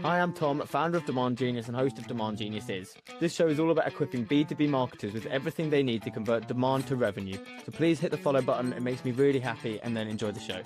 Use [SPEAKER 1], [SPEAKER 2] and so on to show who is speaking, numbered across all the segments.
[SPEAKER 1] Hi, I'm Tom, founder of Demand Genius and host of Demand Geniuses. This show is all about equipping B2B marketers with everything they need to convert demand to revenue. So please hit the follow button, it makes me really happy, and then enjoy the show.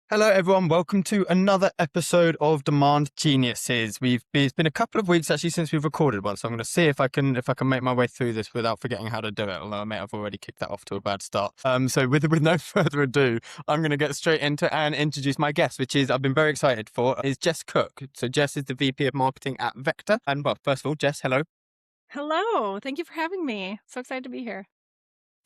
[SPEAKER 1] Hello everyone, welcome to another episode of Demand Geniuses. It's been a couple of weeks actually since we've recorded one, so I'm going to see if I can make my way through this without forgetting how to do it, although I may have already kicked that off to a bad start. So with no further ado, I'm going to get straight into and introduce my guest, which is I've been very excited for, is Jess Cook. So Jess is the VP of Marketing at Vector. And well, first of all, Jess, hello.
[SPEAKER 2] Hello, thank you for having me. So excited to be here.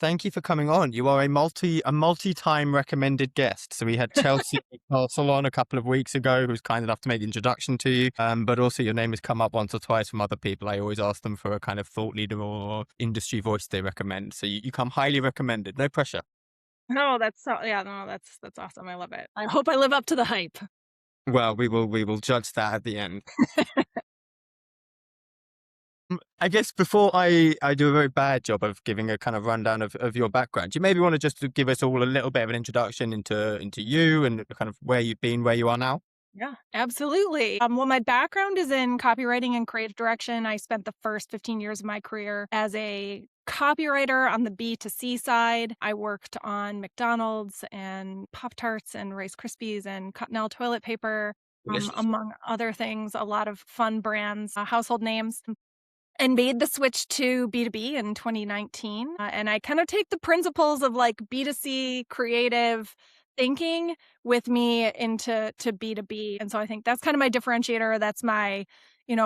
[SPEAKER 1] Thank you for coming on. You are a multi-time recommended guest. So we had Chelsea Castle on a couple of weeks ago, who was kind enough to make the introduction to you. But also your name has come up once or twice from other people. I always ask them for a kind of thought leader or industry voice they recommend. So you come highly recommended. No pressure.
[SPEAKER 2] No, that's awesome. I love it. I hope I live up to the hype.
[SPEAKER 1] Well, we will judge that at the end. I guess before I do a very bad job of giving a kind of rundown of your background, do you maybe want to just give us all a little bit of an introduction into you and kind of where you've been, where you are now?
[SPEAKER 2] Yeah, absolutely. Well, my background is in copywriting and creative direction. I spent the first 15 years of my career as a copywriter on the B2C side. I worked on McDonald's and Pop-Tarts and Rice Krispies and Cottonelle toilet paper, among other things, a lot of fun brands, household names. And made the switch to B2B in 2019. And I kind of take the principles of like B2C creative thinking with me into B2B. And so I think that's kind of my differentiator. That's my,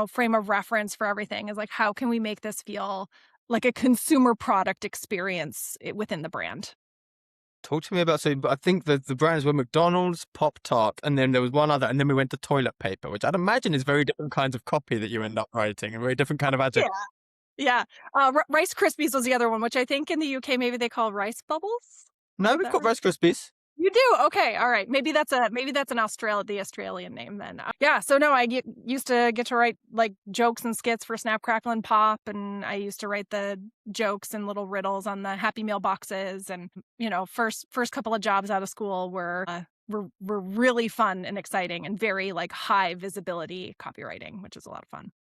[SPEAKER 2] frame of reference for everything is like, how can we make this feel like a consumer product experience within the brand?
[SPEAKER 1] Talk to me about, so I think the brands were McDonald's, Pop-Tart, and then there was one other, and then we went to toilet paper, which I'd imagine is very different kinds of copy that you end up writing, and very different kind of adjective.
[SPEAKER 2] Yeah. Rice Krispies was the other one, which I think in the UK maybe they call rice bubbles.
[SPEAKER 1] No, we've got Rice Krispies.
[SPEAKER 2] You do? Okay. All right. Maybe that's the Australian name then. Yeah. So no, used to get to write like jokes and skits for Snap, Crackle, and Pop. And I used to write the jokes and little riddles on the Happy Meal boxes. And, first couple of jobs out of school were really fun and exciting and very like high visibility copywriting, which is a lot of fun.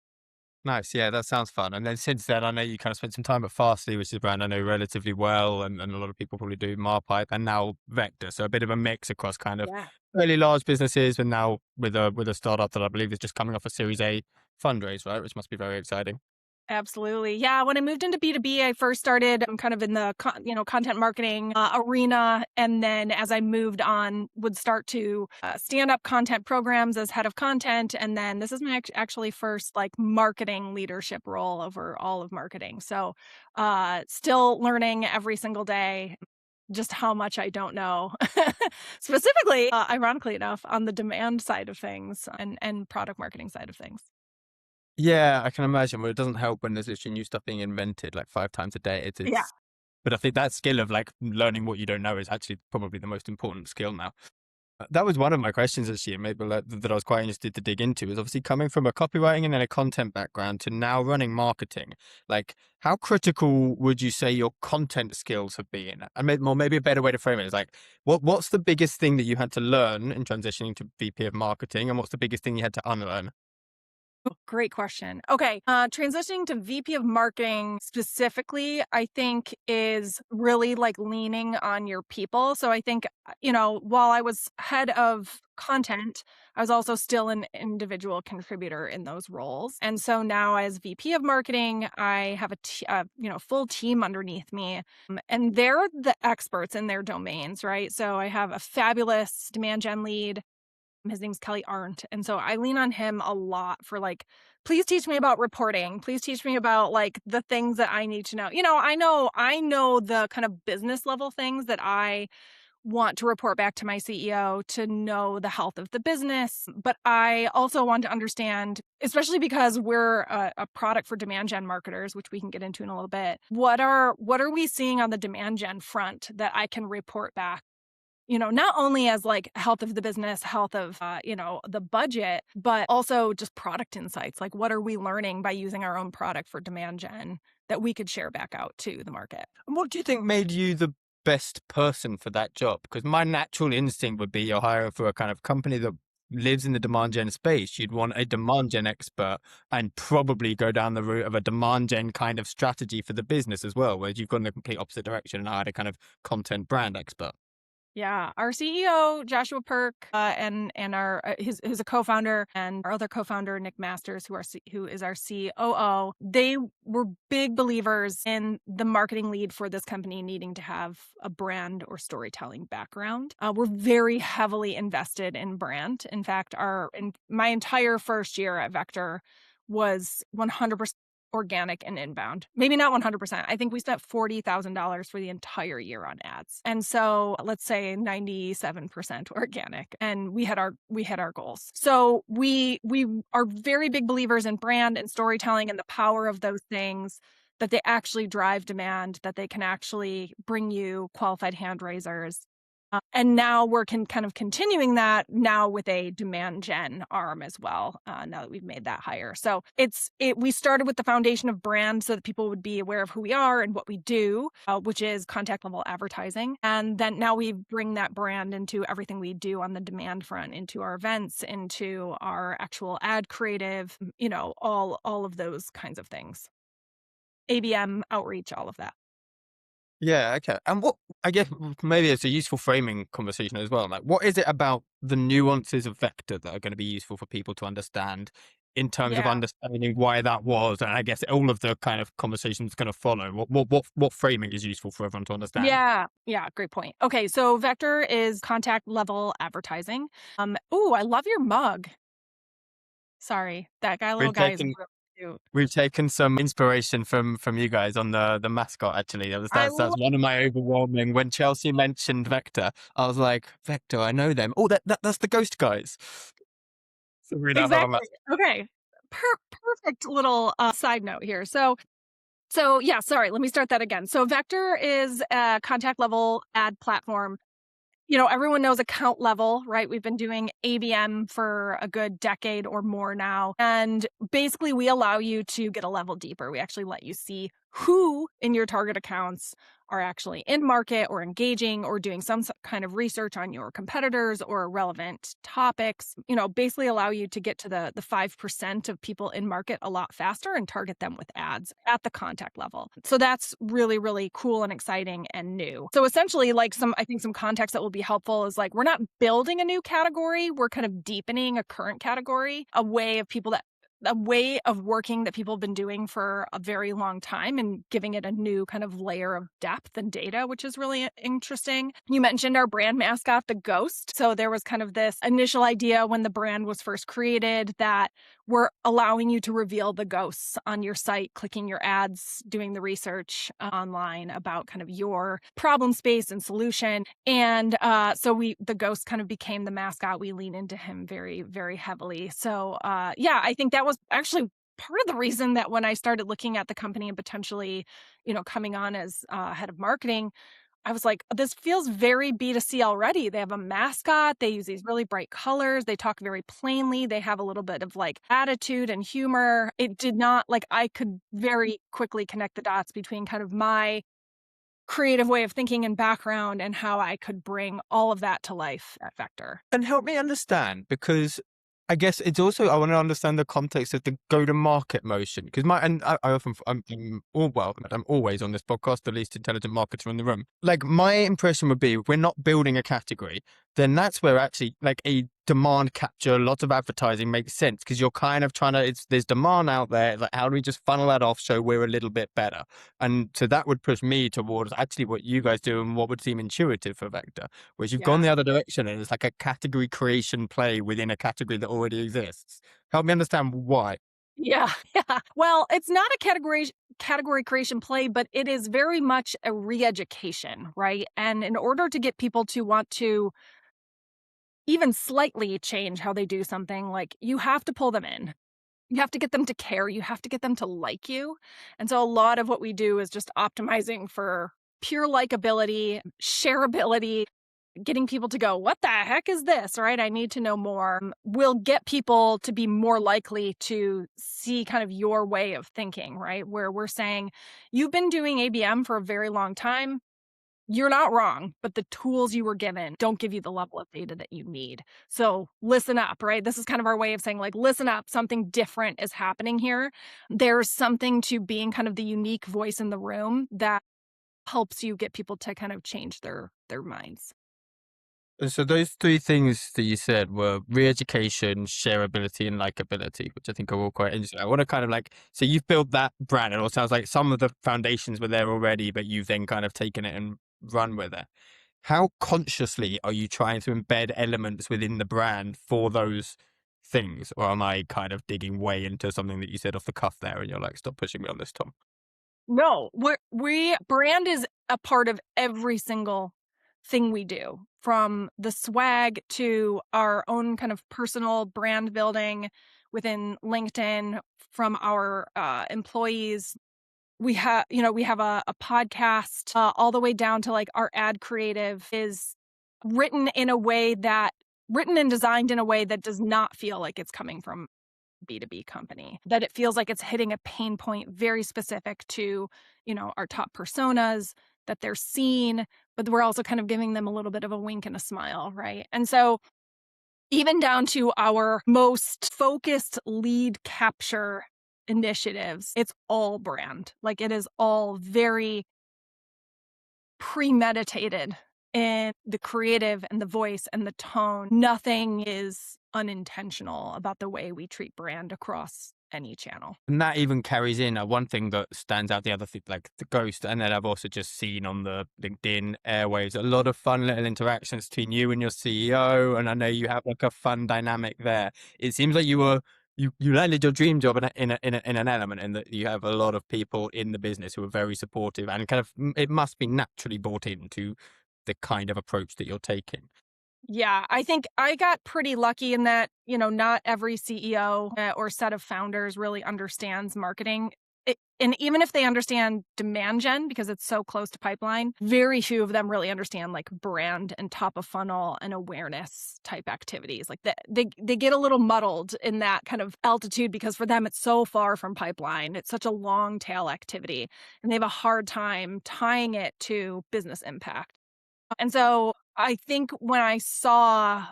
[SPEAKER 1] Nice. Yeah, that sounds fun. And then since then, I know you kind of spent some time at Fastly, which is a brand I know relatively well, and a lot of people probably do, Marpipe, and now Vector. So a bit of a mix across kind of fairly large businesses, and now with a startup that I believe is just coming off a Series A fundraise, right? Which must be very exciting.
[SPEAKER 2] Absolutely. Yeah. When I moved into B2B, I first started kind of in the, content marketing arena. And then as I moved on, would start to stand up content programs as head of content. And then this is my actually first like marketing leadership role over all of marketing. So still learning every single day just how much I don't know, specifically, ironically enough, on the demand side of things and product marketing side of things.
[SPEAKER 1] Yeah, I can imagine. Well, it doesn't help when there's literally new stuff being invented like 5 times a day.
[SPEAKER 2] Yeah.
[SPEAKER 1] But I think that skill of like learning what you don't know is actually probably the most important skill now. That was one of my questions this year, maybe that I was quite interested to dig into, is obviously coming from a copywriting and then a content background to now running marketing. Like, how critical would you say your content skills have been? And maybe a better way to frame it is like, what's the biggest thing that you had to learn in transitioning to VP of marketing, and what's the biggest thing you had to unlearn?
[SPEAKER 2] Great question. Okay. Transitioning to VP of marketing specifically, I think is really like leaning on your people. So I think, while I was head of content, I was also still an individual contributor in those roles. And so now as VP of marketing, I have a full team underneath me, and they're the experts in their domains, right? So I have a fabulous demand gen lead. His name's Kelly Arndt. And so I lean on him a lot for like, please teach me about reporting. Please teach me about like the things that I need to know. I know the kind of business level things that I want to report back to my CEO to know the health of the business. But I also want to understand, especially because we're a product for demand gen marketers, which we can get into in a little bit. What are we seeing on the demand gen front that I can report back? Not only as like health of the business, health of, the budget, but also just product insights. Like what are we learning by using our own product for demand gen that we could share back out to the market?
[SPEAKER 1] And what do you think made you the best person for that job? Because my natural instinct would be you're hiring for a kind of company that lives in the demand gen space, you'd want a demand gen expert and probably go down the route of a demand gen kind of strategy for the business as well, whereas you've gone in the complete opposite direction and hired a kind of content brand expert.
[SPEAKER 2] Yeah, our CEO Joshua Perk and our who's a co-founder, and our other co-founder Nick Masters, who is our COO. They were big believers in the marketing lead for this company needing to have a brand or storytelling background. We're very heavily invested in brand. In fact, my entire first year at Vector was 100% organic and inbound. Maybe not 100%. I think we spent $40,000 for the entire year on ads. And so let's say 97% organic, and we had our goals. So we are very big believers in brand and storytelling and the power of those things, that they actually drive demand, that they can actually bring you qualified hand raisers. And now we're kind of continuing that now with a demand gen arm as well, now that we've made that hire. So we started with the foundation of brand so that people would be aware of who we are and what we do, which is contact level advertising. And then now we bring that brand into everything we do on the demand front, into our events, into our actual ad creative, all of those kinds of things. ABM, outreach, all of that.
[SPEAKER 1] Yeah, okay. And what, I guess maybe it's a useful framing conversation as well. Like, what is it about the nuances of Vector that are going to be useful for people to understand in terms of
[SPEAKER 2] Yeah.
[SPEAKER 1] understanding why that was? And I guess all of the kind of conversations going to follow. What framing is useful for everyone to understand?
[SPEAKER 2] Yeah, great point. Okay, so Vector is contact level advertising. Oh, I love your mug. Sorry, that
[SPEAKER 1] We've
[SPEAKER 2] little guy is
[SPEAKER 1] taken
[SPEAKER 2] really cute.
[SPEAKER 1] we've taken some inspiration from you guys on the mascot. Actually,
[SPEAKER 2] I
[SPEAKER 1] that's
[SPEAKER 2] love
[SPEAKER 1] one of my overwhelming. When Chelsea mentioned Vector, I was like, Vector, I know them. Oh, that's the Ghost guys. So we now have a
[SPEAKER 2] exactly. Okay, perfect little side note here. So yeah, sorry. Let me start that again. So Vector is a contact level ad platform. Everyone knows account level, right? We've been doing ABM for a good decade or more now. And basically, we allow you to get a level deeper. We actually let you see who in your target accounts are actually in market or engaging or doing some kind of research on your competitors or relevant topics. Basically allow you to get to the 5% of people in market a lot faster and target them with ads at the contact level. So that's really, really cool and exciting and new. So essentially, I think some context that will be helpful is we're not building a new category. We're kind of deepening a current category, a way of working that people have been doing for a very long time and giving it a new kind of layer of depth and data, which is really interesting. You mentioned our brand mascot, the ghost. So there was kind of this initial idea when the brand was first created that we're allowing you to reveal the ghosts on your site, clicking your ads, doing the research online about kind of your problem space and solution. And so the ghost kind of became the mascot. We lean into him very, very heavily. So I think that was actually part of the reason that when I started looking at the company and potentially, coming on as head of marketing, I was like, this feels very B2C already. They have a mascot. They use these really bright colors. They talk very plainly. They have a little bit of attitude and humor. It did not I could very quickly connect the dots between kind of my creative way of thinking and background and how I could bring all of that to life at Vector.
[SPEAKER 1] And help me understand, because I guess it's also, I want to understand the context of the go-to-market motion. Because I'm always on this podcast, the least intelligent marketer in the room. My impression would be, if we're not building a category, then that's where actually a demand capture, lots of advertising makes sense, because you're kind of there's demand out there. How do we just funnel that off so we're a little bit better? And so that would push me towards actually what you guys do and what would seem intuitive for Vector, whereas you've gone the other direction and it's a category creation play within a category that already exists. Help me understand why.
[SPEAKER 2] Yeah. Well, it's not a category creation play, but it is very much a re-education, right? And in order to get people to want to even slightly change how they do something, you have to pull them in. You have to get them to care. You have to get them to like you. And so a lot of what we do is just optimizing for pure likability, shareability, getting people to go, what the heck is this, right? I need to know more. Will get people to be more likely to see kind of your way of thinking, right? Where we're saying, you've been doing ABM for a very long time. you're not wrong, but the tools you were given don't give you the level of data that you need. So listen up, right? This is kind of our way of saying, like, listen up, something different is happening here. There's something to being kind of the unique voice in the room that helps you get people to kind of change their minds.
[SPEAKER 1] So those three things that you said were re-education, shareability, and likability, which I think are all quite interesting. I want to kind of like, so you've built that brand. It all sounds like some of the foundations were there already, but you've then kind of taken it and run with it. How consciously are you trying to embed elements within the brand for those things? Or am I kind of digging way into something that you said off the cuff there and you're like, stop pushing me on this, Tom?
[SPEAKER 2] No, brand is a part of every single thing we do, from the swag to our own kind of personal brand building within LinkedIn, from our employees. We have a podcast, all the way down to like our ad creative is written in a way that written and designed in a way that does not feel like it's coming from B2B company, that it feels like it's hitting a pain point very specific to, our top personas, that they're seen, but we're also kind of giving them a little bit of a wink and a smile, right? And so even down to our most focused lead capture initiatives, it's all brand. Like it is all very premeditated in the creative and the voice and the tone. Nothing is unintentional about the way we treat brand across any channel.
[SPEAKER 1] And that even carries in one thing that stands out, the other thing, like the ghost. And then I've also just seen on the LinkedIn airwaves a lot of fun little interactions between you and your CEO. And I know you have like a fun dynamic there. It seems like you landed your dream job in an element, and that you have a lot of people in the business who are very supportive and kind of it must be naturally bought into the kind of approach that you're taking.
[SPEAKER 2] Yeah, I think I got pretty lucky in that, not every CEO or set of founders really understands marketing. And even if they understand demand gen, because it's so close to pipeline, very few of them really understand like brand and top of funnel and awareness type activities. Like they get a little muddled in that kind of altitude because for them it's so far from pipeline. It's such a long tail activity, and they have a hard time tying it to business impact. And so I think when I saw,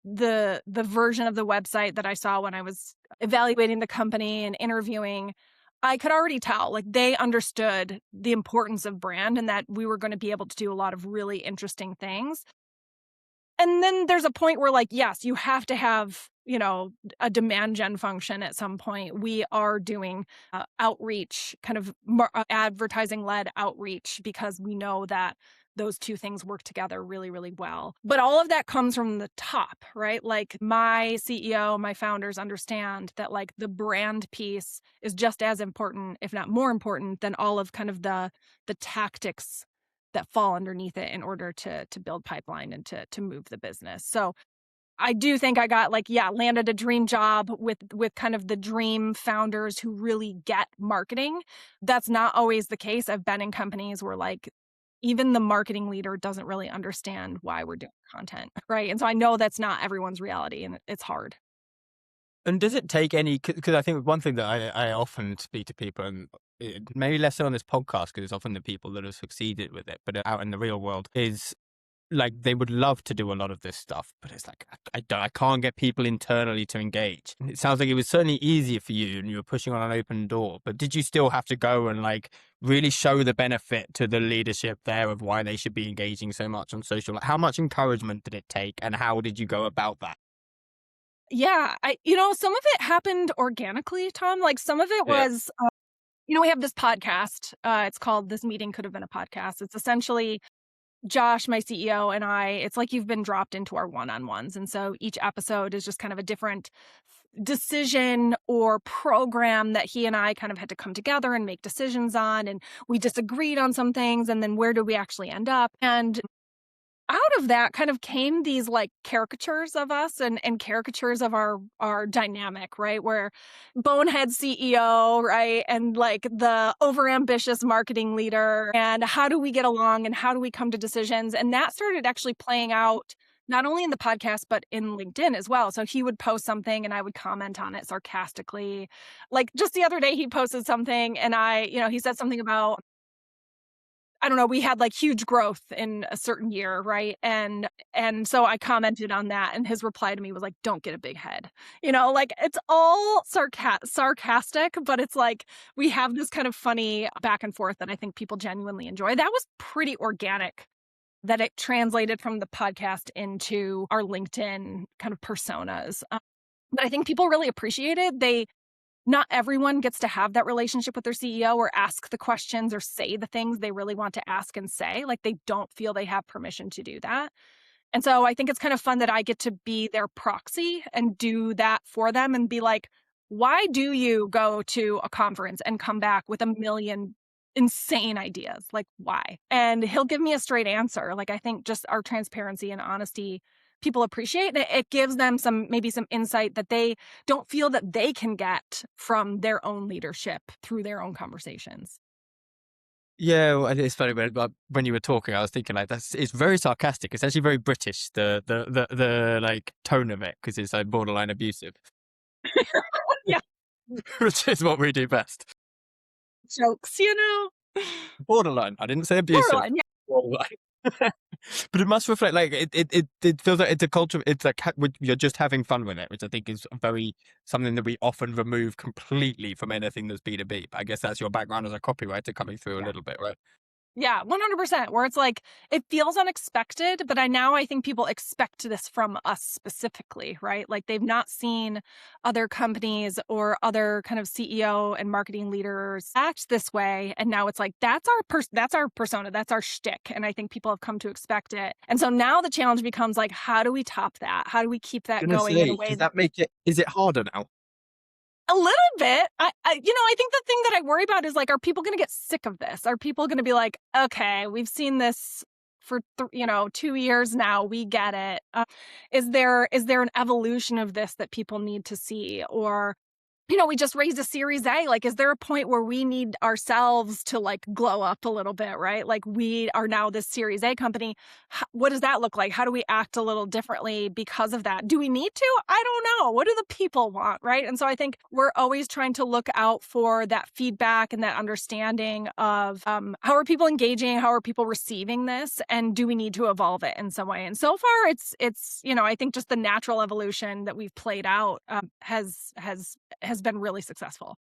[SPEAKER 2] the version of the website that I saw when I was evaluating the company and interviewing, I could already tell like they understood the importance of brand and that we were going to be able to do a lot of really interesting things. And then there's a point where, like, yes, you have to have, a demand gen function at some point. We are doing outreach, kind of advertising led outreach, because we know that those two things work together really, really well. But all of that comes from the top, right? Like my CEO, my founders understand that like the brand piece is just as important, if not more important, than all of kind of the tactics that fall underneath it in order to build pipeline and to move the business. So I do think I got landed a dream job with kind of the dream founders who really get marketing. That's not always the case. I've been in companies where like even the marketing leader doesn't really understand why we're doing content, right? And so I know that's not everyone's reality, and it's hard.
[SPEAKER 1] And does it take any, because I think one thing that I often speak to people, and maybe less so on this podcast because it's often the people that have succeeded with it, but out in the real world, is like they would love to do a lot of this stuff, but it's like I can't get people internally to engage. And it sounds like it was certainly easier for you and you were pushing on an open door, but did you still have to go and like really show the benefit to the leadership there of why they should be engaging so much on social? Like, how much encouragement did it take and how did you go about that?
[SPEAKER 2] Yeah, some of it happened organically, Tom. Like some of it
[SPEAKER 1] Yeah.
[SPEAKER 2] was, we have this podcast. It's called This Meeting Could Have Been a Podcast. It's essentially Josh, my CEO, and I, it's like you've been dropped into our one-on-ones. And so each episode is just kind of a different decision or program that he and I kind of had to come together and make decisions on. And we disagreed on some things. And then where do we actually end up? And out of that kind of came these like caricatures of us and caricatures of our dynamic, right? Where bonehead CEO, right? And like the overambitious marketing leader, and how do we get along and how do we come to decisions? And that started actually playing out not only in the podcast, but in LinkedIn as well. So he would post something and I would comment on it sarcastically. Like just the other day, he posted something and he said something about I don't know, we had like huge growth in a certain year, right? And so I commented on that, and his reply to me was like, "Don't get a big head." Like it's all sarcastic, but it's like we have this kind of funny back and forth that I think people genuinely enjoy. That was pretty organic, that it translated from the podcast into our LinkedIn kind of personas. But I think people really appreciated. Not everyone gets to have that relationship with their CEO or ask the questions or say the things they really want to ask and say. Like they don't feel they have permission to do that. And so I think it's kind of fun that I get to be their proxy and do that for them and be like, why do you go to a conference and come back with a million insane ideas? Like, why? And he'll give me a straight answer. Like, I think just our transparency and honesty, people appreciate. It gives them maybe some insight that they don't feel that they can get from their own leadership through their own conversations.
[SPEAKER 1] Yeah, well, it's funny when you were talking, I was thinking like it's very sarcastic. It's actually very British, the like tone of it, because it's like borderline abusive.
[SPEAKER 2] Yeah.
[SPEAKER 1] Which is what we do best.
[SPEAKER 2] Jokes,
[SPEAKER 1] Borderline. I didn't say abusive.
[SPEAKER 2] Borderline, yeah.
[SPEAKER 1] Borderline. But it must reflect like it feels like it's a culture. It's like you're just having fun with it, which I think is very something that we often remove completely from anything that's B2B. But I guess that's your background as a copywriter coming through a little bit, right?
[SPEAKER 2] Yeah, 100%, where it's like, it feels unexpected, but I think people expect this from us specifically, right? Like they've not seen other companies or other kind of CEO and marketing leaders act this way. And now it's like, that's our persona, that's our shtick. And I think people have come to expect it. And so now the challenge becomes like, how do we top that? How do we keep that going in a way
[SPEAKER 1] Does that make it, is it harder now?
[SPEAKER 2] a little bit. I think the thing that I worry about is like, are people going to get sick of this? Are people going to be like, okay, we've seen this for 2 years now, we get it. Is there an evolution of this that people need to see? Or we just raised a Series A. Like, is there a point where we need ourselves to like glow up a little bit, right? Like we are now this Series A company. What does that look like? How do we act a little differently because of that? Do we need to? I don't know. What do the people want, right? And so I think we're always trying to look out for that feedback and that understanding of how are people engaging? How are people receiving this? And do we need to evolve it in some way? And so far, it's I think just the natural evolution that we've played out has been really successful.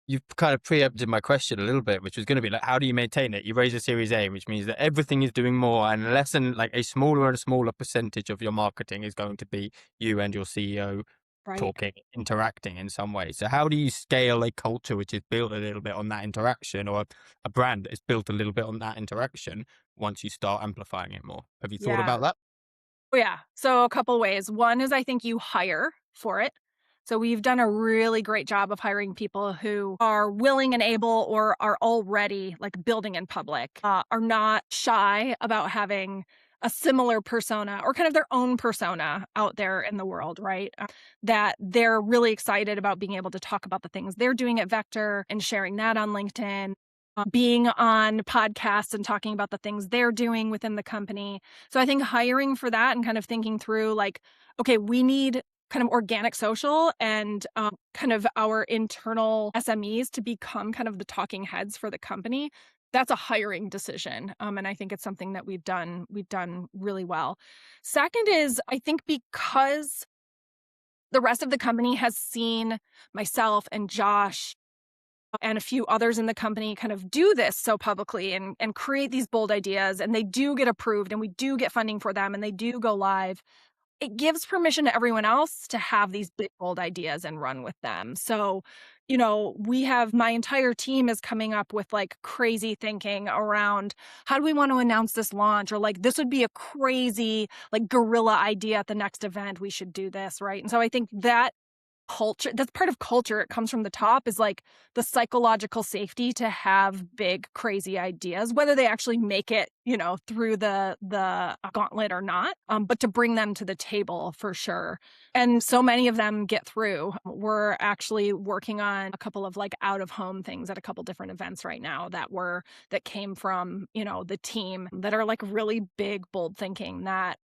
[SPEAKER 1] You've kind of preempted my question a little bit, which was going to be like, how do you maintain it? You raise a Series A, which means that everything is doing more, and less than like a smaller and smaller percentage of your marketing is going to be you and your CEO
[SPEAKER 2] Right.
[SPEAKER 1] talking, interacting in some way. So how do you scale a culture which is built a little bit on that interaction, or a brand that is built a little bit on that interaction once you start amplifying it more? Have you thought about that?
[SPEAKER 2] Oh, yeah. So a couple ways. One is I think you hire for it. So we've done a really great job of hiring people who are willing and able or are already like building in public, are not shy about having a similar persona or kind of their own persona out there in the world, right? That they're really excited about being able to talk about the things they're doing at Vector and sharing that on LinkedIn, being on podcasts and talking about the things they're doing within the company. So I think hiring for that and kind of thinking through like, okay, we need kind of organic social and kind of our internal SMEs to become kind of the talking heads for the company. That's a hiring decision. And I think it's something that we've done really well. Second is, I think because the rest of the company has seen myself and Josh and a few others in the company kind of do this so publicly and create these bold ideas, and they do get approved and we do get funding for them and they do go live, it gives permission to everyone else to have these big, bold ideas and run with them. So, my entire team is coming up with like crazy thinking around how do we want to announce this launch, or like this would be a crazy like guerrilla idea at the next event. We should do this, right? And so I think that culture, that's part of culture, it comes from the top, is like the psychological safety to have big crazy ideas, whether they actually make it through the gauntlet or not, but to bring them to the table for sure. And so many of them get through. We're actually working on a couple of like out of home things at a couple different events right now that came from the team, that are like really big bold thinking that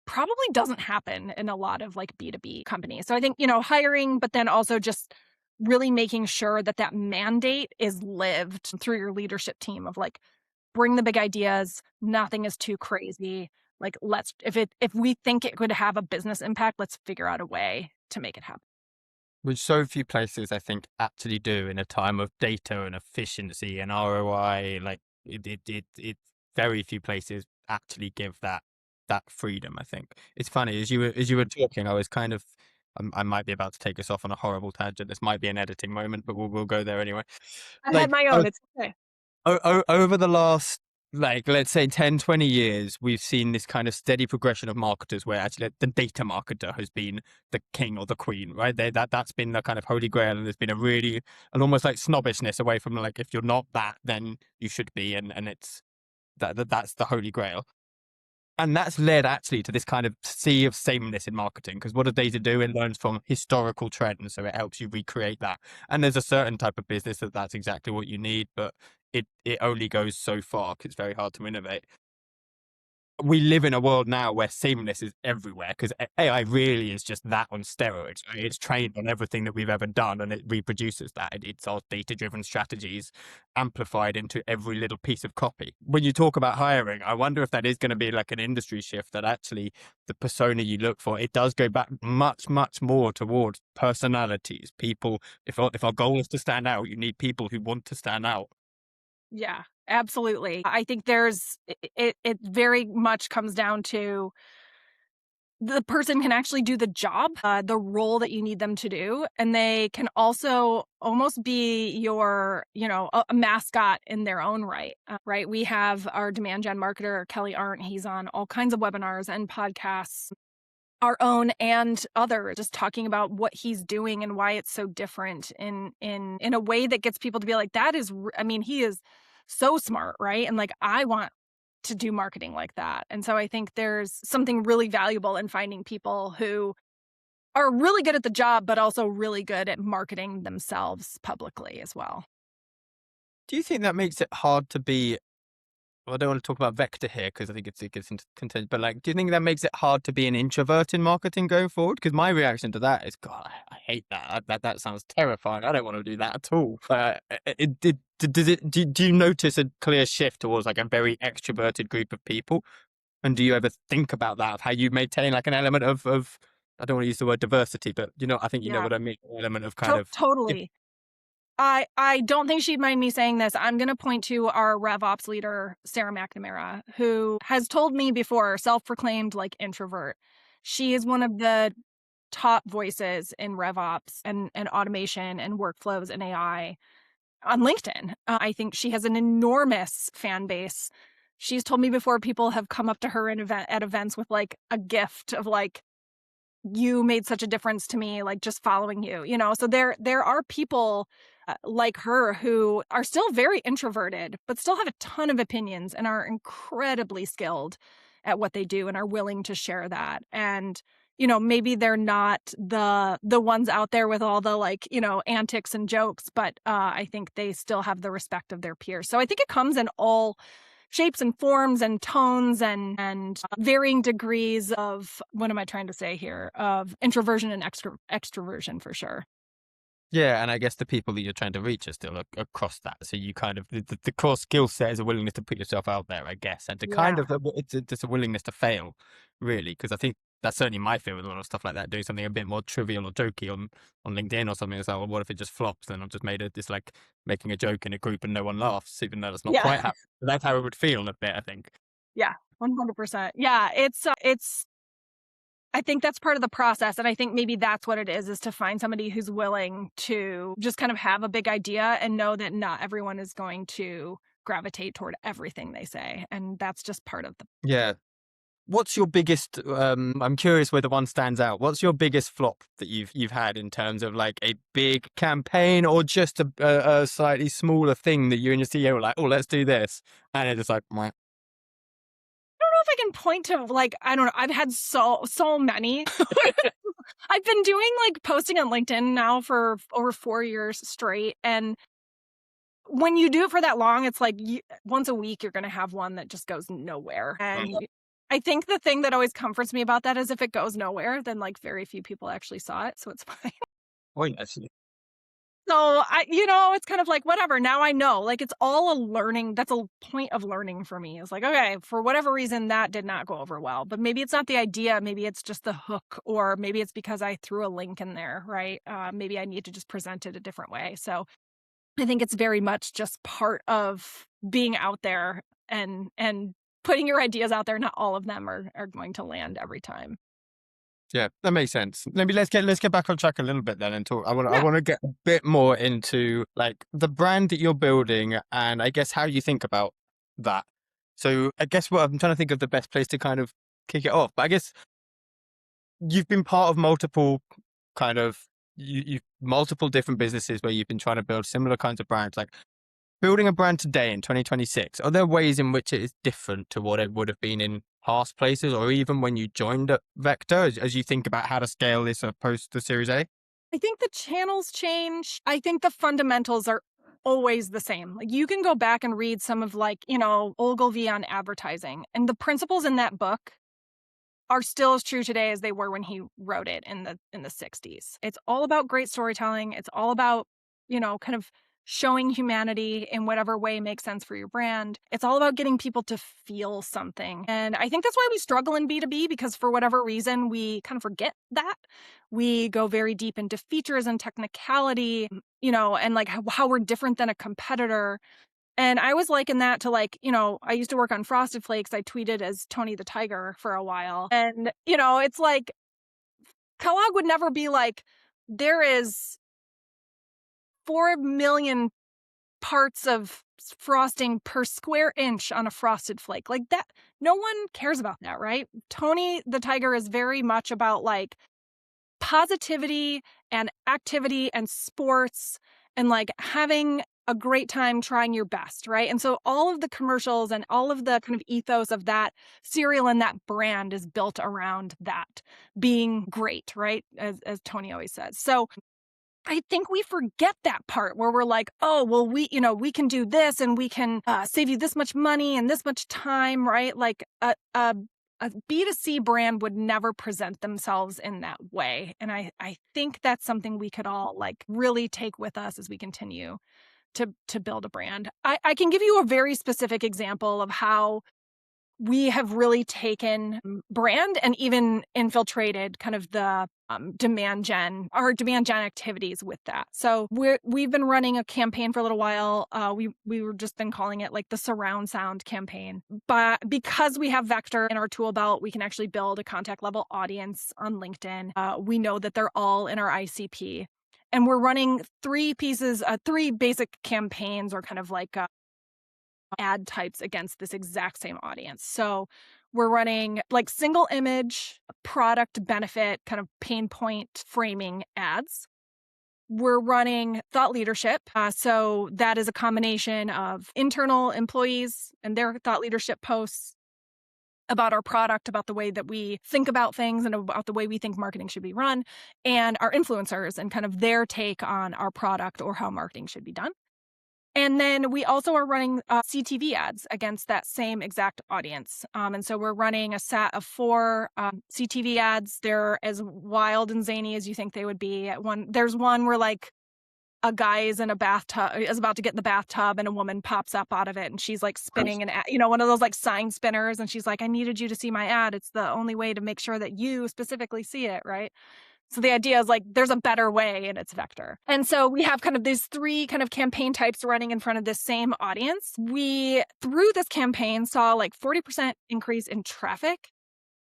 [SPEAKER 2] probably doesn't happen in a lot of like B2B companies. So I think, hiring, but then also just really making sure that mandate is lived through your leadership team of like, bring the big ideas. Nothing is too crazy. Like, if we think it could have a business impact, let's figure out a way to make it happen.
[SPEAKER 1] Which so few places, I think, actually do in a time of data and efficiency and ROI. Like it very few places actually give that freedom. I think it's funny as you were talking, I was kind of. I might be about to take us off on a horrible tangent. This might be an editing moment, but we'll go there anyway.
[SPEAKER 2] I had
[SPEAKER 1] Like,
[SPEAKER 2] my own. It's okay.
[SPEAKER 1] over the last, like, let's say 10, 20 years, we've seen this kind of steady progression of marketers where actually the data marketer has been the king or the queen, right? That's been the kind of holy grail, and there's been an almost like snobbishness away from, like, if you're not that, then you should be, and it's that's the holy grail. And that's led actually to this kind of sea of sameness in marketing, because what does data do? It learns from historical trends, so it helps you recreate that. And there's a certain type of business that's exactly what you need, but it only goes so far because it's very hard to innovate. We live in a world now where sameness is everywhere, because AI really is just that on steroids. Right? It's trained on everything that we've ever done, and it reproduces that. It's our data-driven strategies amplified into every little piece of copy. When you talk about hiring, I wonder if that is going to be like an industry shift, that actually the persona you look for, it does go back much, much more towards personalities, people. If our goal is to stand out, you need people who want to stand out.
[SPEAKER 2] Yeah, absolutely. I think it very much comes down to the person can actually do the job, the role that you need them to do. And they can also almost be your, a mascot in their own right. Right. We have our demand gen marketer, Kelly Arndt. He's on all kinds of webinars and podcasts, our own and other, just talking about what he's doing and why it's so different in a way that gets people to be like, he is so smart, right? And like, I want to do marketing like that. And so I think there's something really valuable in finding people who are really good at the job, but also really good at marketing themselves publicly as well.
[SPEAKER 1] Do you think that makes it hard to be? Well, I don't want to talk about vector here because I think it gets into content. But, like, do you think that makes it hard to be an introvert in marketing going forward? Because my reaction to that is, God, I hate that. That sounds terrifying. I don't want to do that at all. Do you notice a clear shift towards like a very extroverted group of people? And do you ever think about that, of how you maintain like an element of I don't want to use the word diversity, but I think you know
[SPEAKER 2] Yeah,
[SPEAKER 1] what I mean. An element of kind of
[SPEAKER 2] totally. I don't think she'd mind me saying this. I'm going to point to our RevOps leader, Sarah McNamara, who has told me before, self-proclaimed like introvert. She is one of the top voices in RevOps and automation and workflows and AI on LinkedIn. I think she has an enormous fan base. She's told me before, people have come up to her at events with like a gift of like, you made such a difference to me, like just following you, So there are people like her who are still very introverted, but still have a ton of opinions and are incredibly skilled at what they do and are willing to share that. And maybe they're not the ones out there with all the like antics and jokes, but I think they still have the respect of their peers. So I think it comes in all shapes and forms and tones and varying degrees of, what am I trying to say here, of introversion and extroversion for sure.
[SPEAKER 1] Yeah, and I guess the people that you're trying to reach are still across that. So you kind of the core skill set is a willingness to put yourself out there, I guess, and to kind
[SPEAKER 2] Yeah.
[SPEAKER 1] of it's a willingness to fail, really, because I think that's certainly my fear with a lot of stuff like that. Doing something a bit more trivial or jokey on LinkedIn or something, it's like, well, what if it just flops? Then I've just made this like making a joke in a group and no one laughs, even though that's not
[SPEAKER 2] Yeah.
[SPEAKER 1] quite how that's how it would feel a bit, I think.
[SPEAKER 2] Yeah. 100%. Yeah. It's I think that's part of the process. And I think maybe that's what it is to find somebody who's willing to just kind of have a big idea and know that not everyone is going to gravitate toward everything they say. And that's just part of the.
[SPEAKER 1] Yeah. What's your biggest? I'm curious whether one stands out. What's your biggest flop that you've had in terms of like a big campaign or just a slightly smaller thing that you and your CEO were like, oh, let's do this, and it's just like, "Mwah."
[SPEAKER 2] I don't know if I can point to like, I don't know. I've had so many. I've been doing like posting on LinkedIn now for over 4 years straight. And when you do it for that long, it's like once a week, you're going to have one that just goes nowhere. And I think the thing that always comforts me about that is if it goes nowhere, then like very few people actually saw it. So it's fine.
[SPEAKER 1] Oh, yes.
[SPEAKER 2] So it's kind of like, whatever. Now I know, like, it's all a learning. That's a point of learning for me. It's like, okay, for whatever reason, that did not go over well, but maybe it's not the idea. Maybe it's just the hook, or maybe it's because I threw a link in there, right? Maybe I need to just present it a different way. So I think it's very much just part of being out there and putting your ideas out there. Not all of them are going to land every time.
[SPEAKER 1] Yeah, that makes sense. Maybe let's get back on track a little bit then and talk. I
[SPEAKER 2] Yeah.
[SPEAKER 1] want to get a bit more into like the brand that you're building and I guess how you think about that. So I guess what I'm trying to think of the best place to kind of kick it off. But I guess you've been part of multiple kind of you multiple different businesses where you've been trying to build similar kinds of brands. Like building a brand today in 2026, are there ways in which it is different to what it would have been in past places or even when you joined at Vector as you think about how to scale this post the Series A?
[SPEAKER 2] I think the channels change. I think the fundamentals are always the same. Like, you can go back and read some of, like, Ogilvy on advertising, and the principles in that book are still as true today as they were when he wrote it in the 60s. It's all about great storytelling. It's all about, kind of showing humanity in whatever way makes sense for your brand. It's all about getting people to feel something. And I think that's why we struggle in B2B, because for whatever reason, we kind of forget that. We go very deep into features and technicality, and like how we're different than a competitor. And I was liken that to, like, I used to work on Frosted Flakes. I tweeted as Tony the Tiger for a while. And, it's like Kellogg would never be like, there is 4 million parts of frosting per square inch on a Frosted Flake. Like that, no one cares about that, right? Tony the Tiger is very much about like positivity and activity and sports and like having a great time trying your best, right? And so all of the commercials and all of the kind of ethos of that cereal and that brand is built around that being great, right? As Tony always says. So I think we forget that part where we're like, oh, well, we can do this and we can save you this much money and this much time, right? Like a B2C brand would never present themselves in that way. And I think that's something we could all like really take with us as we continue to build a brand. I can give you a very specific example of how we have really taken brand and even infiltrated kind of the demand gen activities with that. So we've been running a campaign for a little while. We were just been calling it like the surround sound campaign. But because we have Vector in our tool belt, we can actually build a contact level audience on LinkedIn. We know that they're all in our ICP. And we're running 3 basic campaigns or kind of like ad types against this exact same audience. So we're running like single image, product benefit, kind of pain point framing ads. We're running thought leadership. So that is a combination of internal employees and their thought leadership posts about our product, about the way that we think about things and about the way we think marketing should be run, and our influencers and kind of their take on our product or how marketing should be done. And then we also are running CTV ads against that same exact audience. And so we're running a set of 4 CTV ads. They're as wild and zany as you think they would be. There's one where like a guy is in a bathtub, is about to get in the bathtub, and a woman pops up out of it, and she's like spinning an ad, one of those like sign spinners, and she's like, "I needed you to see my ad. It's the only way to make sure that you specifically see it," right? So the idea is like there's a better way, and it's Vector. And so we have kind of these 3 kind of campaign types running in front of this same audience. We, through this campaign, saw like 40% increase in traffic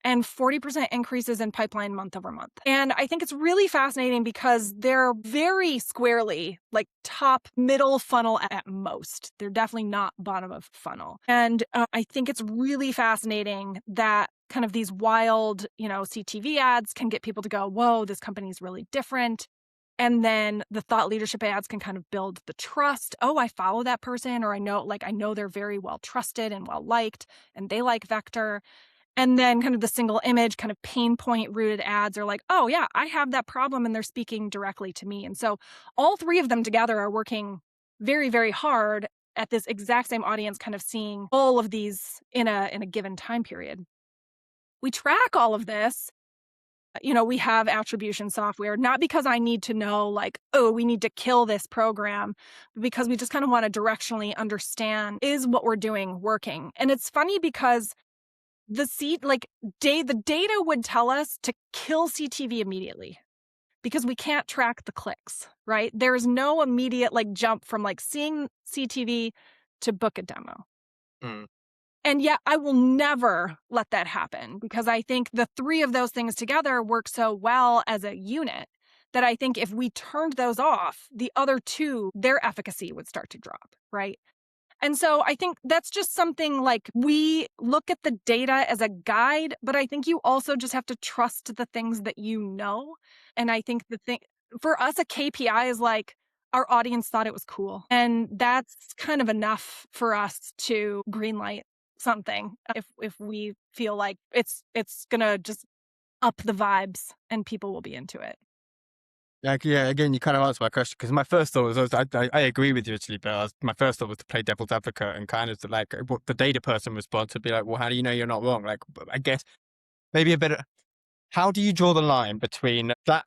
[SPEAKER 2] and 40% increases in pipeline month over month. And I think it's really fascinating because they're very squarely like top middle funnel at most. They're definitely not bottom of funnel. And I think it's really fascinating that kind of these wild, CTV ads can get people to go, whoa, this company is really different. And then the thought leadership ads can kind of build the trust. Oh, I follow that person, or I know they're very well trusted and well liked, and they like Vector. And then kind of the single image kind of pain point rooted ads are like, oh yeah, I have that problem, and they're speaking directly to me. And so all 3 of them together are working very, very hard at this exact same audience, kind of seeing all of these in a given time period. We track all of this we have attribution software, not because I need to know like, oh, we need to kill this program, but because we just kind of want to directionally understand, is what we're doing working? And it's funny because the data would tell us to kill CTV immediately because we can't track the clicks, right? There's no immediate like jump from like seeing CTV to book a demo.
[SPEAKER 1] Mm.
[SPEAKER 2] And yet I will never let that happen because I think the three of those things together work so well as a unit that I think if we turned those off, the other two, their efficacy would start to drop, right? And so I think that's just something like we look at the data as a guide, but I think you also just have to trust the things that you know. And I think the thing for us, a KPI is like our audience thought it was cool. And that's kind of enough for us to greenlight something if we feel like it's gonna just up the vibes and people will be into it.
[SPEAKER 1] Like, yeah, again, you kind of answered my question because my first thought was, I agree with you actually, but my first thought was to play devil's advocate and kind of to like what the data person response would be like, well, how do you know you're not wrong? Like, I guess maybe a bit, how do you draw the line between that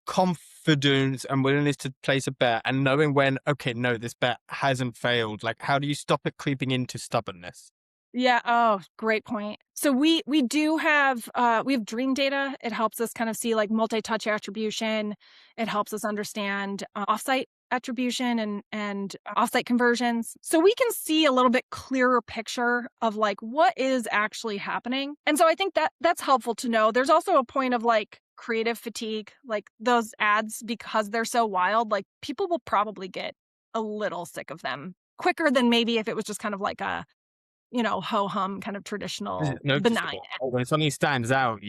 [SPEAKER 1] confidence and willingness to place a bet and knowing when, okay, no, this bet hasn't failed? Like, how do you stop it creeping into stubbornness?
[SPEAKER 2] Yeah. Oh, great point. So we do have we have dream data. It helps us kind of see like multi-touch attribution. It helps us understand offsite attribution and offsite conversions. So we can see a little bit clearer picture of like what is actually happening. And so I think that that's helpful to know. There's also a point of like creative fatigue, like those ads because they're so wild, like people will probably get a little sick of them quicker than maybe if it was just kind of like a ho-hum kind of
[SPEAKER 1] Is
[SPEAKER 2] traditional
[SPEAKER 1] it
[SPEAKER 2] benign.
[SPEAKER 1] noticeable? When something stands out,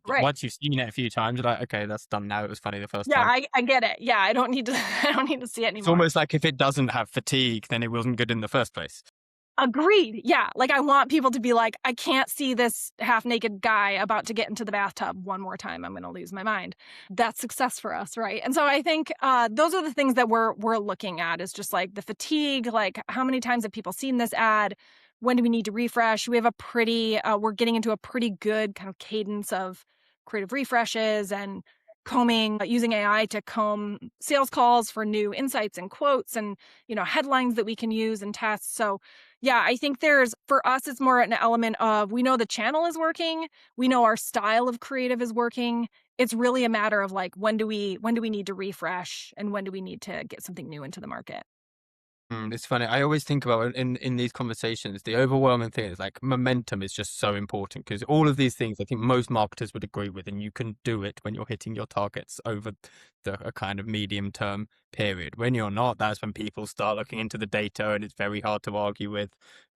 [SPEAKER 2] Right.
[SPEAKER 1] once you've seen it a few times, you're like, okay, that's done now. It was funny the first
[SPEAKER 2] Yeah,
[SPEAKER 1] time.
[SPEAKER 2] I get it. Yeah, I don't need to I don't need to see it
[SPEAKER 1] It's
[SPEAKER 2] anymore.
[SPEAKER 1] almost like if it doesn't have fatigue, then it wasn't good in the first place.
[SPEAKER 2] Agreed. Yeah, like I want people to be like, I can't see this half-naked guy about to get into the bathtub one more time. I'm going to lose my mind. That's success for us, right? And so I think those are the things that we're looking at is just like the fatigue, like how many times have people seen this ad? When do we need to refresh? We have a pretty we're getting into a pretty good kind of cadence of creative refreshes and combing using AI to comb sales calls for new insights and quotes and headlines that we can use and test. So yeah, I think for us, it's more an element of we know the channel is working. We know our style of creative is working. It's really a matter of like, when do we need to refresh and when do we need to get something new into the market?
[SPEAKER 1] It's funny. I always think about in these conversations, the overwhelming thing is like momentum is just so important because all of these things I think most marketers would agree with, and you can do it when you're hitting your targets over a kind of medium term period. When you're not, that's when people start looking into the data, and it's very hard to argue with.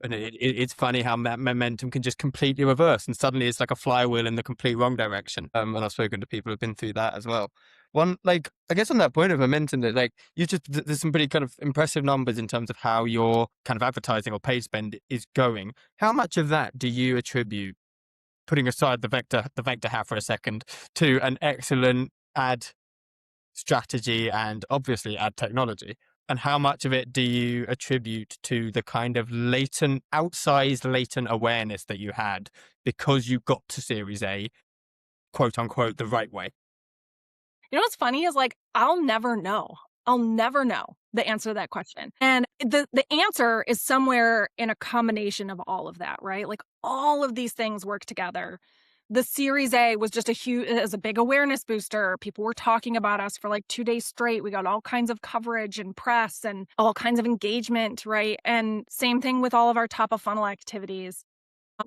[SPEAKER 1] And it's funny how momentum can just completely reverse, and suddenly it's like a flywheel in the complete wrong direction. And I've spoken to people who've been through that as well. One, like, I guess on that point of momentum, that like there's some pretty kind of impressive numbers in terms of how your kind of advertising or paid spend is going. How much of that do you attribute, putting aside the vector hat for a second, to an excellent ad strategy and obviously ad technology? And how much of it do you attribute to the kind of outsized latent awareness that you had because you got to Series A, quote unquote, the right way?
[SPEAKER 2] You know what's funny is like I'll never know. I'll never know the answer to that question. And the answer is somewhere in a combination of all of that, right? Like all of these things work together. The Series A was just a big awareness booster. People were talking about us for like 2 days straight. We got all kinds of coverage and press and all kinds of engagement, right? And same thing with all of our top of funnel activities.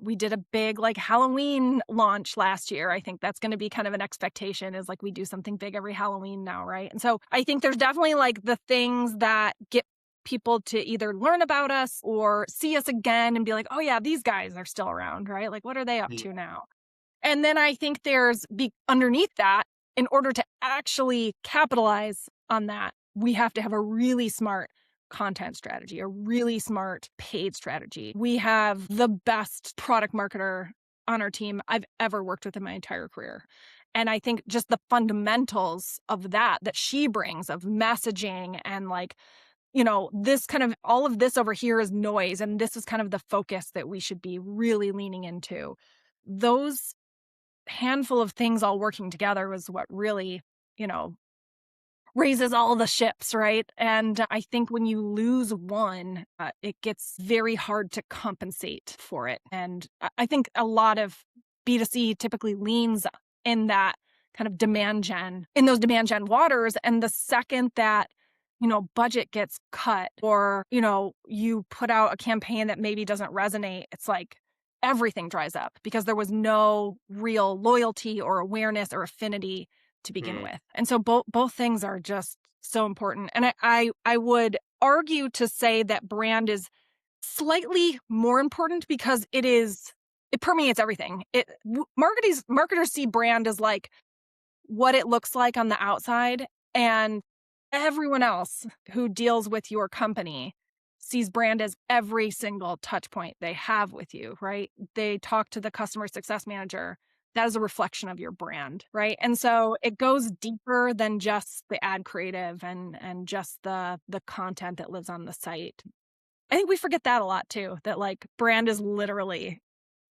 [SPEAKER 2] We did a big like Halloween launch last year. I think that's going to be kind of an expectation is like we do something big every Halloween now, right? And so I think there's definitely like the things that get people to either learn about us or see us again and be like, oh yeah, these guys are still around, right? Like what are they up to now? And then I think underneath that, in order to actually capitalize on that, we have to have a really smart content strategy, a really smart paid strategy. We have the best product marketer on our team I've ever worked with in my entire career. And I think just the fundamentals of that she brings of messaging and like, this kind of all of this over here is noise. And this is kind of the focus that we should be really leaning into. Those handful of things all working together was what really, raises all the ships, right? And I think when you lose one, it gets very hard to compensate for it. And I think a lot of B2C typically leans in that kind of in those demand gen waters. And the second that, budget gets cut or, you put out a campaign that maybe doesn't resonate, it's like everything dries up because there was no real loyalty or awareness or affinity to begin with. And so both things are just so important. And I would argue to say that brand is slightly more important because it permeates everything. Marketers see brand as like what it looks like on the outside, and everyone else who deals with your company sees brand as every single touch point they have with you, right? They talk to the customer success manager. That is a reflection of your brand, right? And so it goes deeper than just the ad creative and just the content that lives on the site. I think we forget that a lot too, that like brand is literally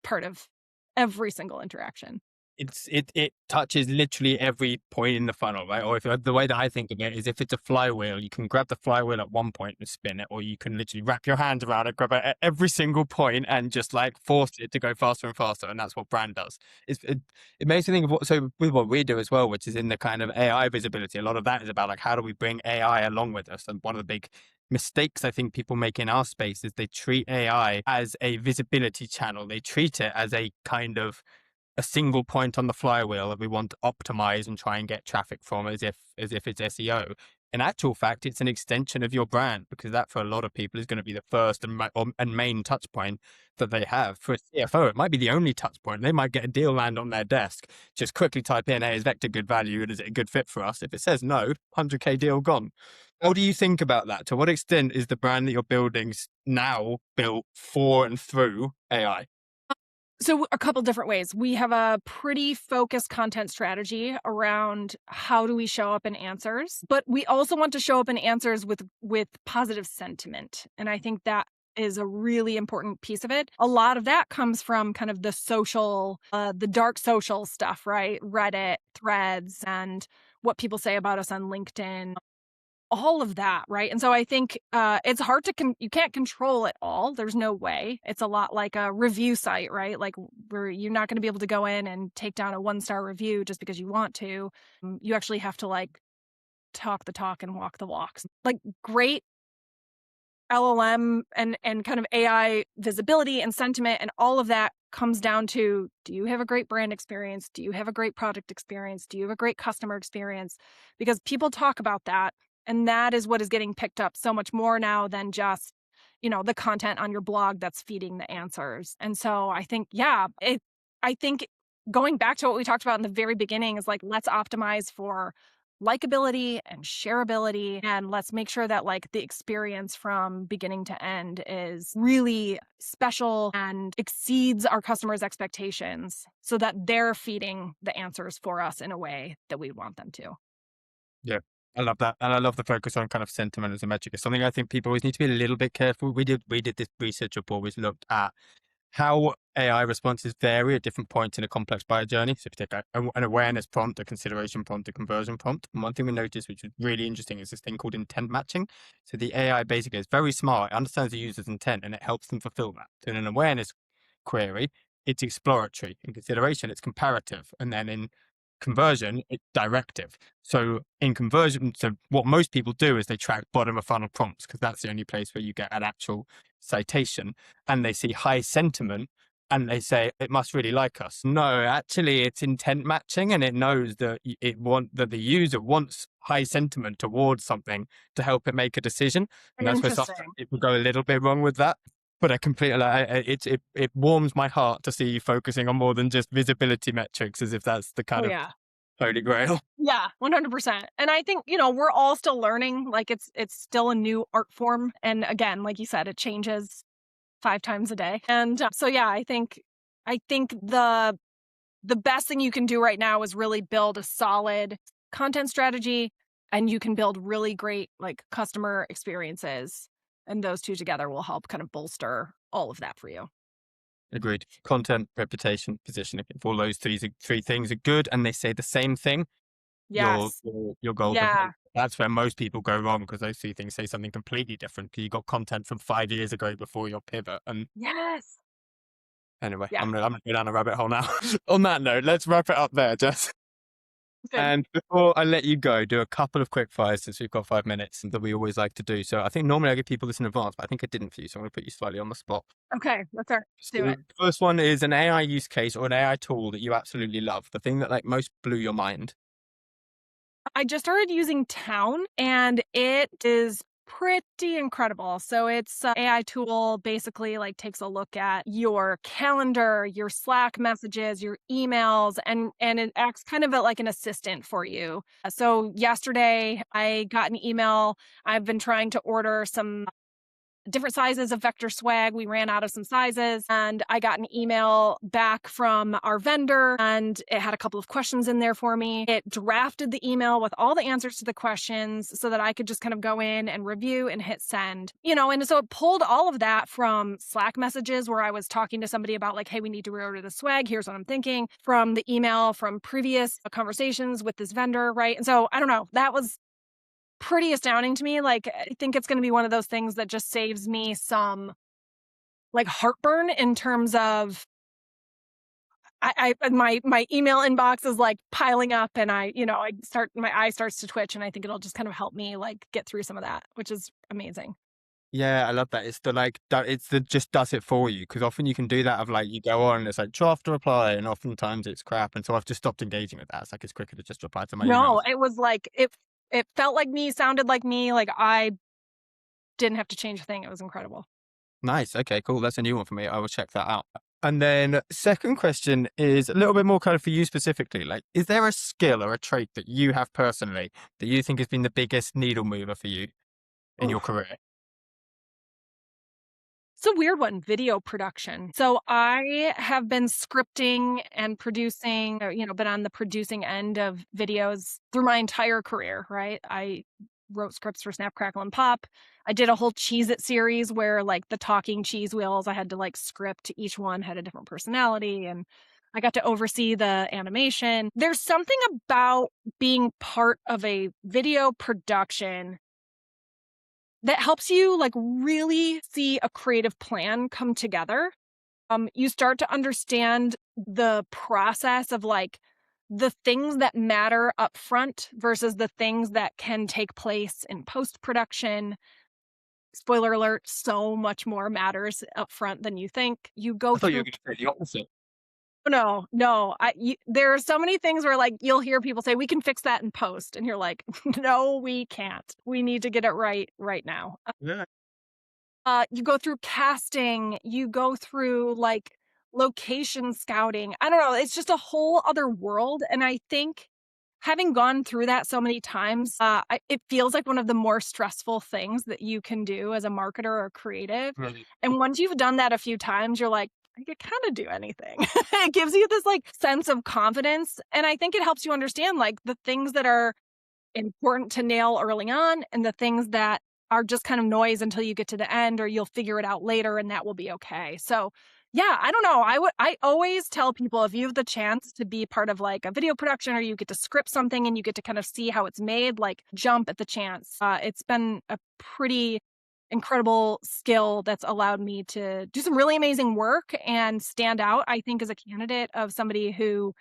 [SPEAKER 2] part of every single interaction.
[SPEAKER 1] It touches literally every point in the funnel, right? Or if the way that I think of it is, if it's a flywheel, you can grab the flywheel at one point and spin it, or you can literally wrap your hands around it, grab it at every single point, and just like force it to go faster and faster. And that's what brand does. It makes me think of with what we do as well, which is in the kind of AI visibility. A lot of that is about like, how do we bring AI along with us? And one of the big mistakes I think people make in our space is they treat AI as a visibility channel. They treat it as a kind of a single point on the flywheel that we want to optimize and try and get traffic from, as if it's SEO. In actual fact, it's an extension of your brand, because that for a lot of people is going to be the first and main touch point that they have. For a CFO, it might be the only touch point. They might get a deal land on their desk, just quickly type in, hey, is Vector good value and is it a good fit for us? If it says no, 100K deal gone. How do you think about that? To what extent is the brand that you're building now built for and through AI?
[SPEAKER 2] So a couple different ways. We have a pretty focused content strategy around how do we show up in answers, but we also want to show up in answers with positive sentiment. And I think that is a really important piece of it. A lot of that comes from kind of the social, the dark social stuff, right? Reddit, threads, and what people say about us on LinkedIn, all of that, right? And so I think it's hard to you can't control it all. There's no way. It's a lot like a review site, right? Like you're not going to be able to go in and take down a 1-star review just because you want to. You actually have to like talk the talk and walk the walks. Like great LLM and kind of AI visibility and sentiment and all of that comes down to, do you have a great brand experience? Do you have a great product experience? Do you have a great customer experience? Because people talk about that. And that is what is getting picked up so much more now than just, the content on your blog that's feeding the answers. And so I think, I think going back to what we talked about in the very beginning is like, let's optimize for likability and shareability. And let's make sure that like the experience from beginning to end is really special and exceeds our customers' expectations so that they're feeding the answers for us in a way that we want them to.
[SPEAKER 1] Yeah, I love that. And I love the focus on kind of sentiment as a metric. It's something I think people always need to be a little bit careful. We did this research report which looked at how AI responses vary at different points in a complex buyer journey. So if you take an awareness prompt, a consideration prompt, a conversion prompt. And one thing we noticed, which was really interesting, is this thing called intent matching. So the AI basically is very smart. It understands the user's intent and it helps them fulfill that. So in an awareness query, it's exploratory. In consideration, it's comparative. And then in conversion, it's directive. So in conversion, so what most people do is they track bottom of funnel prompts, because that's the only place where you get an actual citation, and they see high sentiment and they say it must really like us. No, actually it's intent matching, and it knows that that the user wants high sentiment towards something to help it make a decision. And that's where sometimes people go a little bit wrong with that. But I completely it warms my heart to see you focusing on more than just visibility metrics, as if that's the kind of holy grail.
[SPEAKER 2] Yeah, 100%. And I think, we're all still learning. Like it's still a new art form. And again, like you said, it changes 5 times a day. And so, yeah, I think the best thing you can do right now is really build a solid content strategy, and you can build really great like customer experiences. And those two together will help kind of bolster all of that for you.
[SPEAKER 1] Agreed. Content, reputation, positioning. If all those three things are good and they say the same thing, you're
[SPEAKER 2] Yes.
[SPEAKER 1] you're golden.
[SPEAKER 2] Yeah.
[SPEAKER 1] And that's where most people go wrong, because those three things say something completely different. Because you got content from 5 years ago before your pivot. And
[SPEAKER 2] Yes.
[SPEAKER 1] anyway,
[SPEAKER 2] Yeah.
[SPEAKER 1] I'm gonna go down a rabbit hole now. On that note, let's wrap it up there, Jess.
[SPEAKER 2] Good.
[SPEAKER 1] And before I let you go, do a couple of quick fires since we've got 5 minutes that we always like to do. So I think normally I give people this in advance, but I think I didn't for you. So I'm going to put you slightly on the spot.
[SPEAKER 2] Okay. Let's
[SPEAKER 1] So
[SPEAKER 2] do it.
[SPEAKER 1] the first one is an AI use case or an AI tool that you absolutely love. The thing that like most blew your mind.
[SPEAKER 2] I just started using Town and it is pretty incredible. So it's an AI tool, basically like takes a look at your calendar, your Slack messages, your emails, and it acts kind of like an assistant for you. So yesterday I got an email. I've been trying to order some different sizes of vector swag. We ran out of some sizes and I got an email back from our vendor and it had a couple of questions in there for me. It drafted the email with all the answers to the questions so that I could just kind of go in and review and hit send, and so it pulled all of that from Slack messages where I was talking to somebody about like, hey, we need to reorder the swag. Here's what I'm thinking, from the email from previous conversations with this vendor. Right. And so I don't know, that was pretty astounding to me. Like, I think it's going to be one of those things that just saves me some like heartburn in terms of my email inbox is like piling up and my eye starts to twitch and I think it'll just kind of help me like get through some of that, which is amazing.
[SPEAKER 1] Yeah, I love that. It's the like, it's the just does it for you. Because often you can do that of like, you go on and it's like draft a reply, and oftentimes it's crap. And so I've just stopped engaging with that. It's like, it's quicker to just reply to my
[SPEAKER 2] No,
[SPEAKER 1] emails.
[SPEAKER 2] it was like it felt like me, sounded like me, like I didn't have to change a thing. It was incredible.
[SPEAKER 1] Nice. Okay, cool. That's a new one for me. I will check that out. And then second question is a little bit more kind of for you specifically. Like, is there a skill or a trait that you have personally that you think has been the biggest needle mover for you in your
[SPEAKER 2] Oof.
[SPEAKER 1] career?
[SPEAKER 2] It's a weird one, video production. So I have been scripting and producing, or, been on the producing end of videos through my entire career, right? I wrote scripts for Snap, Crackle, and Pop. I did a whole Cheez-It series where like the talking cheese wheels, I had to like script. Each one had a different personality and I got to oversee the animation. There's something about being part of a video production that helps you like really see a creative plan come together. You start to understand the process of like the things that matter up front versus the things that can take place in post production. Spoiler alert, so much more matters up front than you think. You go
[SPEAKER 1] I thought you were
[SPEAKER 2] through.
[SPEAKER 1] going to say the opposite.
[SPEAKER 2] No. There are so many things where like you'll hear people say we can fix that in post, and you're like, no, we can't. We need to get it right now.
[SPEAKER 1] Yeah.
[SPEAKER 2] You go through casting, you go through like location scouting. I don't know. It's just a whole other world. And I think having gone through that so many times, it feels like one of the more stressful things that you can do as a marketer or creative.
[SPEAKER 1] Really.
[SPEAKER 2] And once you've done that a few times, you're like, I could kind of do anything. It gives you this like sense of confidence. And I think it helps you understand like the things that are important to nail early on and the things that are just kind of noise until you get to the end, or you'll figure it out later and that will be okay. So yeah, I don't know. I always tell people, if you have the chance to be part of like a video production or you get to script something and you get to kind of see how it's made, like jump at the chance. It's been a pretty incredible skill that's allowed me to do some really amazing work and stand out, I think, as a candidate of somebody who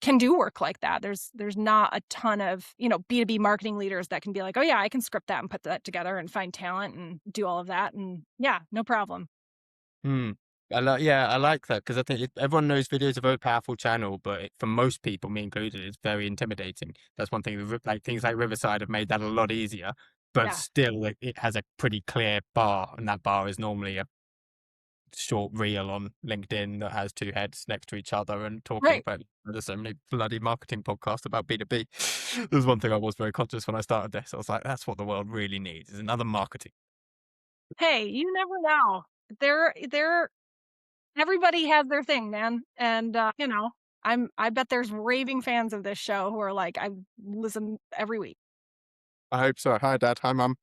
[SPEAKER 2] can do work like that. There's not a ton of, B2B marketing leaders that can be like, oh yeah, I can script that and put that together and find talent and do all of that. And yeah, no problem.
[SPEAKER 1] Hmm. I like that, because I think everyone knows video is a very powerful channel, but for most people, me included, it's very intimidating. That's one thing. Like things like Riverside have made that a lot easier, but
[SPEAKER 2] Yeah.
[SPEAKER 1] still, it has a pretty clear bar, and that bar is normally a short reel on LinkedIn that has two heads next to each other and talking
[SPEAKER 2] Right.
[SPEAKER 1] about. There's so many bloody marketing podcasts about B2B. There's one thing I was very conscious when I started this. I was like, that's what the world really needs, is another marketing.
[SPEAKER 2] Hey, you never know. They're everybody has their thing, man. And I bet there's raving fans of this show who are like, I listen every week.
[SPEAKER 1] I hope so. Hi, Dad. Hi, Mum.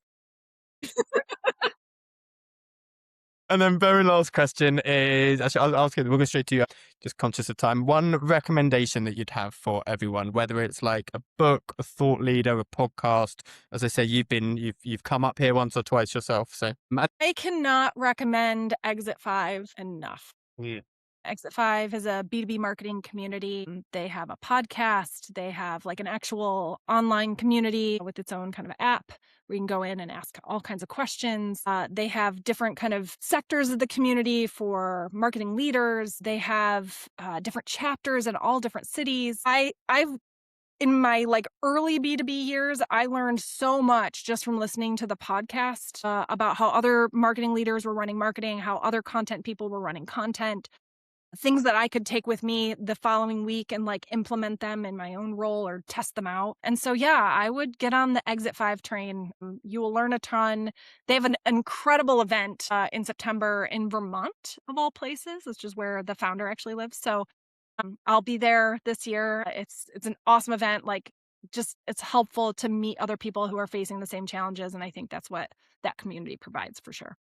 [SPEAKER 1] And then very last question is, actually, I'll ask it, we'll go straight to you, just conscious of time. One recommendation that you'd have for everyone, whether it's like a book, a thought leader, a podcast. As I say, you've come up here once or twice yourself. So
[SPEAKER 2] I cannot recommend Exit 5 enough.
[SPEAKER 1] yeah.
[SPEAKER 2] Exit 5 is a B2B marketing community. They have a podcast. They have like an actual online community with its own kind of app where you can go in and ask all kinds of questions. They have different kind of sectors of the community for marketing leaders. They have different chapters in all different cities. I've in my like early B2B years, I learned so much just from listening to the podcast about how other marketing leaders were running marketing, how other content people were running content, things that I could take with me the following week and like implement them in my own role or test them out. And so, yeah, I would get on the Exit 5 train. You will learn a ton. They have an incredible event in September in Vermont, of all places, which is where the founder actually lives. So I'll be there this year. It's an awesome event. Like, just it's helpful to meet other people who are facing the same challenges. And I think that's what that community provides for sure.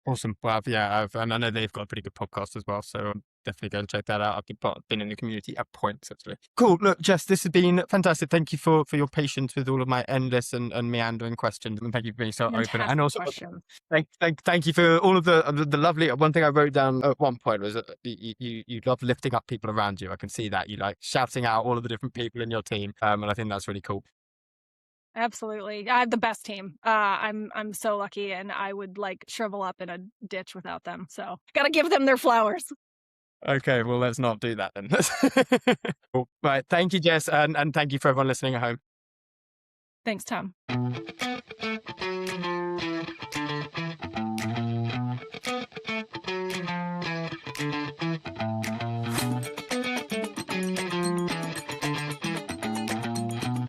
[SPEAKER 1] Awesome. Well, and I know they've got a pretty good podcast as well. So definitely go and check that out. I've been in the community at points, actually. Cool. Look, Jess, this has been fantastic. Thank you for your patience with all of my endless and meandering questions. And thank you for being so open. And also, thank you for all of the lovely, one thing I wrote down at one point was that you love lifting up people around you. I can see that. You like shouting out all of the different people in your team. And I think that's really cool.
[SPEAKER 2] Absolutely. I have the best team. I'm so lucky, and I would like shrivel up in a ditch without them. So got to give them their flowers.
[SPEAKER 1] Okay, well, let's not do that then. Cool. Right. Thank you, Jess. And thank you for everyone listening at home.
[SPEAKER 2] Thanks, Tom.